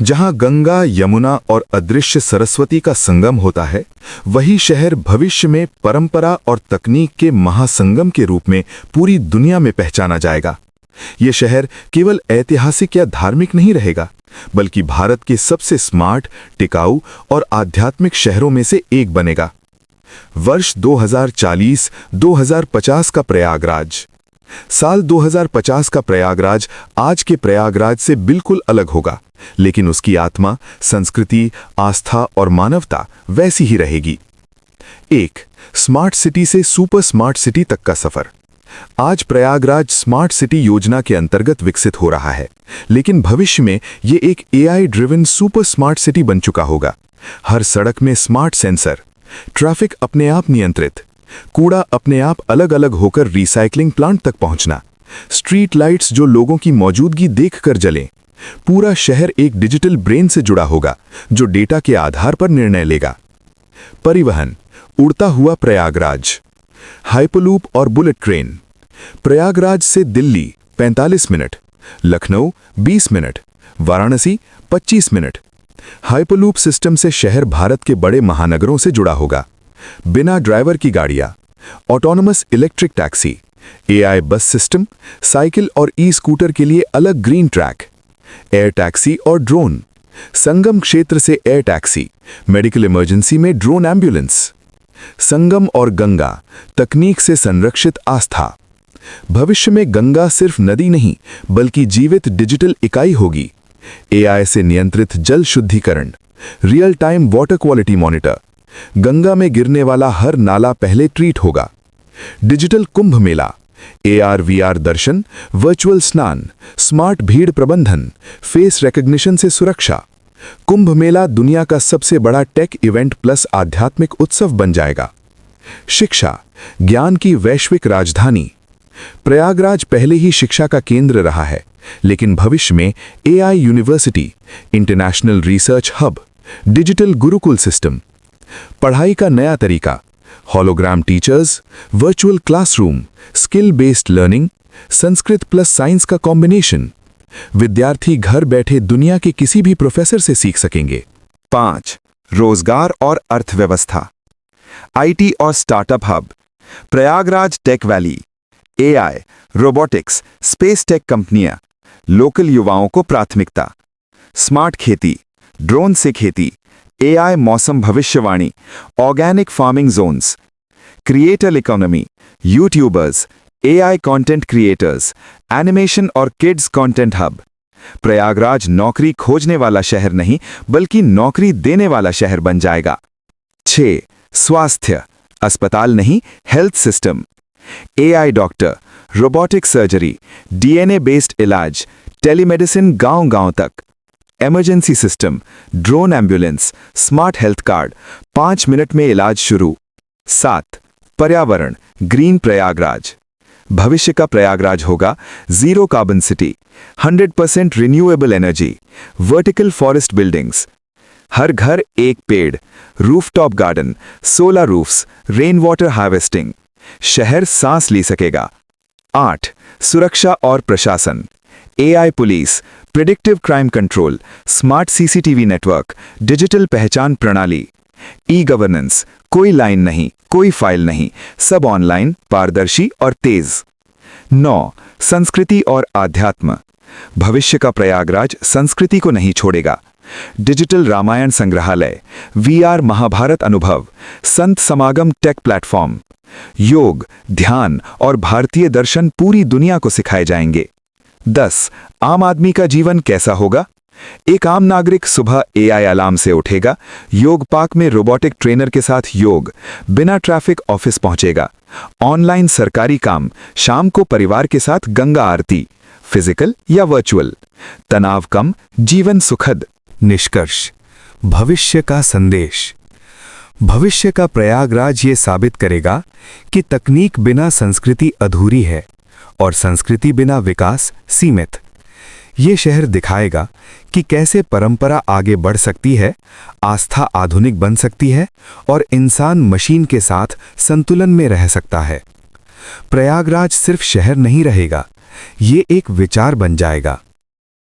जहां गंगा, यमुना और अदृश्य सरस्वती का संगम होता है, वही शहर भविष्य में परंपरा और तकनीक के महासंगम के रूप में पूरी दुनिया में पहचाना जाएगा। ये शहर केवल ऐतिहासिक या धार्मिक नहीं रहेगा, बल्कि भारत के सबसे स्मार्ट, टिकाऊ और आध्यात्मिक शहरों में से एक बनेगा। वर्ष 2040-2050 का प्रयागराज। साल 2050 का प्रयागराज आज के प्रयागराज से बिल्कुल अलग होगा, लेकिन उसकी आत्मा, संस्कृति, आस्था और मानवता वैसी ही रहेगी। 1. स्मार्ट सिटी से सुपर स्मार्ट सिटी तक का सफर। आज प्रयागराज स्मार्ट सिटी योजना के अंतर्गत विकसित हो रहा है, लेकिन भविष्य में ये एक AI driven super smart city बन चुका होगा। हर सड़क में स्मार्ट सेंसर, ट्रैफिक अपने आप नियंत्रित, कूड़ा अपने आप अलग अलग होकर रिसाइकलिंग प्लांट तक पहुंचना, स्ट्रीट लाइट्स जो लोगों की मौजूदगी देखकर जलें। पूरा शहर एक डिजिटल ब्रेन से जुड़ा होगा, जो डेटा के आधार पर निर्णय लेगा। परिवहन, उड़ता हुआ प्रयागराज, हाइपरलूप और बुलेट ट्रेन। प्रयागराज से Delhi 45 minute, Lucknow 20 minute, Varanasi 25 minute. Hyperloop system से शहर भारत के बड़े महानगरों से जुड़ा होगा। बिना ड्राइवर की गाड़ियां, ऑटोनोमस इलेक्ट्रिक टैक्सी, AI बस सिस्टम, साइकिल और स्कूटर के लिए अलग ग्रीन ट्रैक, एयर टैक्सी और ड्रोन। संगम क्षेत्र से एयर टैक्सी, मेडिकल इमरजेंसी में ड्रोन एम्बुलेंस। संगम और गंगा, तकनीक से संरक्षित आस्था। भविष्य में गंगा सिर्फ नदी नहीं, बल्कि जीवित डिजिटल इकाई होगी। AI से नियंत्रित जल शुद्धिकरण, real time water quality monitor. Ganga में गिरने वाला हर नाला पहले ट्रीट होगा। डिजिटल कुंभ मेला, AR/VR दर्शन, वर्चुअल स्नान, स्मार्ट भीड़ प्रबंधन, फेस रिकॉग्निशन से सुरक्षा। कुंभ मेला दुनिया का सबसे बड़ा टेक इवेंट प्लस आध्यात्मिक उत्सव बन जाएगा। शिक्षा, ज्ञान की वैश्विक राजधानी। प्रयागराज पहले ही शिक्षा का केंद्र रहा है, लेकिन भविष्य में AI university, international research hub, digital Gurukul system. पढ़ाई का नया तरीका, hologram teachers, virtual classroom, skill based learning, Sanskrit plus science का कॉम्बिनेशन। विद्यार्थी घर बैठे दुनिया के किसी भी प्रोफेसर से सीख सकेंगे। 5. रोजगार और अर्थव्यवस्था। IT और startup hub. Prayagraj tech valley, AI, robotics, space tech कंपनियां। लोकल युवाओं को प्राथमिकता। स्मार्ट खेती, ड्रोन से खेती, AI मौसम भविष्यवाणी, organic farming zones. Creator economy, YouTubers, AI content creators, animation और किड्स कंटेंट हब। प्रयागराज नौकरी खोजने वाला शहर नहीं, बल्कि नौकरी देने वाला शहर बन जाएगा। 6. स्वास्थ्य, अस्पताल नहीं, health system. AI doctor, robotic surgery, DNA based इलाज, टेलीमेडिसिन गांव-गांव तक। Emergency system, drone ambulance, smart health card, 5 minute में इलाज शुरू। 7. पर्यावरण, ग्रीन प्रयागराज। भविष्य का प्रयागराज होगा zero carbon city, 100% renewable energy, vertical forest buildings. हर घर एक पेड़, rooftop garden, solar roofs, rain water harvesting. शहर सांस ले सकेगा। 8. सुरक्षा और प्रशासन, AI police, predictive crime control, smart CCTV network, digital पहचान प्रणाली। ई-गवर्नेंस, कोई लाइन नहीं, कोई फाइल नहीं, सब ऑनलाइन, पारदर्शी और तेज। 9. संस्कृति और आध्यात्म। भविष्य का प्रयागराज संस्कृति को नहीं छोड़ेगा। डिजिटल रामायण संग्रहालय, VR महाभारत अनुभव, संत समागम टेक प्लेटफॉर्म। योग, ध्यान और भारतीय दर्शन पूरी दुनिया को सिखाए जाएंगे। 10. आम आदमी का जीवन कैसा होगा? एक आम नागरिक सुबह AI अलार्म से उठेगा, योग पार्क में रोबोटिक ट्रेनर के साथ योग, बिना ट्रैफिक ऑफिस पहुंचेगा। ऑनलाइन सरकारी काम, शाम को परिवार के साथ गंगा आरती, फिजिकल या वर्चुअल। तनाव कम, जीवन सुखद। निष्कर्ष, भविष्य का संदेश। भविष्य का प्रयागराज ये साबित करेगा कि तकनीक बिना संस्कृति अधूरी है और संस्कृति बिना विकास सीमित। ये शहर दिखाएगा कि कैसे परंपरा आगे बढ़ सकती है, आस्था आधुनिक बन सकती है और इंसान मशीन के साथ संतुलन में रह सकता है। प्रयागराज सिर्फ शहर नहीं रहेगा, ये एक विचार बन जाएगा,